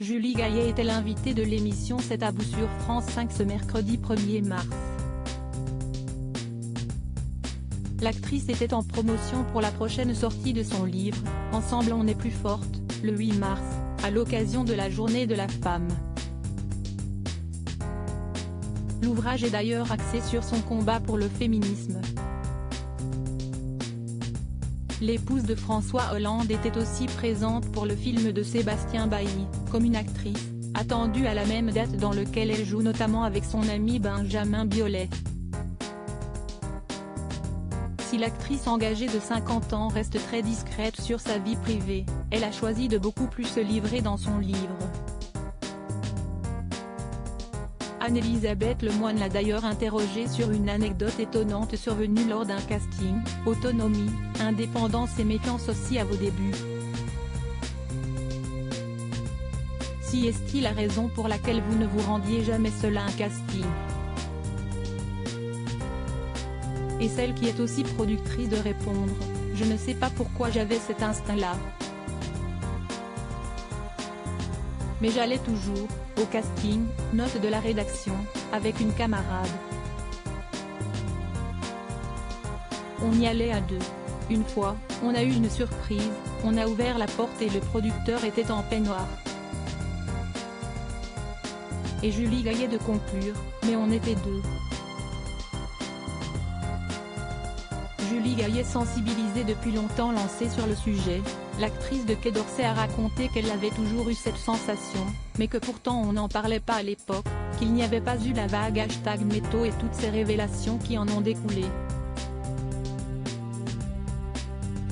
Julie Gaillet était l'invitée de l'émission C'est à vous sur France 5 ce mercredi 1er mars. L'actrice était en promotion pour la prochaine sortie de son livre, Ensemble on est plus forte, le 8 mars, à l'occasion de la Journée de la femme. L'ouvrage est d'ailleurs axé sur son combat pour le féminisme. L'épouse de François Hollande était aussi présente pour le film de Sébastien Bailly, comme une actrice, attendue à la même date dans lequel elle joue notamment avec son ami Benjamin Biolay. Si l'actrice engagée de 50 ans reste très discrète sur sa vie privée, elle a choisi de beaucoup plus se livrer dans son livre. Anne-Elisabeth Lemoine l'a d'ailleurs interrogée sur une anecdote étonnante survenue lors d'un casting, autonomie, indépendance et méfiance aussi à vos débuts. Si est-il la raison pour laquelle vous ne vous rendiez jamais seule à un casting? Et celle qui est aussi productrice de répondre, je ne sais pas pourquoi j'avais cet instinct-là. Mais j'allais toujours, au casting, note de la rédaction, avec une camarade. On y allait à deux. Une fois, on a eu une surprise, on a ouvert la porte et le producteur était en peignoir. Et Julie Gaillet de conclure, mais on était deux. Julie Gaillet, sensibilisée depuis longtemps lancée sur le sujet, l'actrice de Quai d'Orsay a raconté qu'elle avait toujours eu cette sensation, mais que pourtant on n'en parlait pas à l'époque, qu'il n'y avait pas eu la vague #MeToo et toutes ces révélations qui en ont découlé.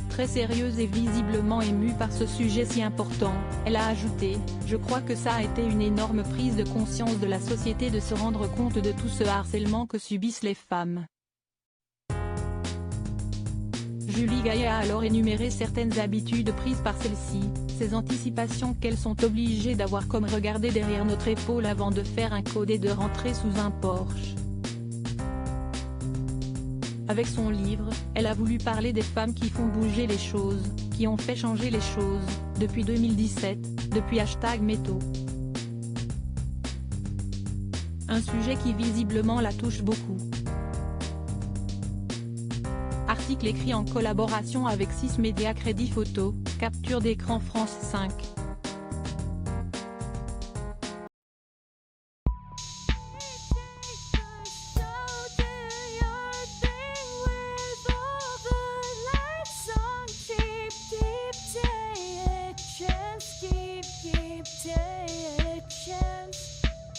Très sérieuse et visiblement émue par ce sujet si important, elle a ajouté « Je crois que ça a été une énorme prise de conscience de la société de se rendre compte de tout ce harcèlement que subissent les femmes ». Julie Gaillet a alors énuméré certaines habitudes prises par celles-ci, ces anticipations qu'elles sont obligées d'avoir comme regarder derrière notre épaule avant de faire un code et de rentrer sous un Porsche. Avec son livre, elle a voulu parler des femmes qui font bouger les choses, qui ont fait changer les choses, depuis 2017, depuis #MeToo. Un sujet qui visiblement la touche beaucoup. Article écrit en collaboration avec 6 médias Crédit Photo, capture d'écran France 5.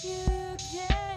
Keep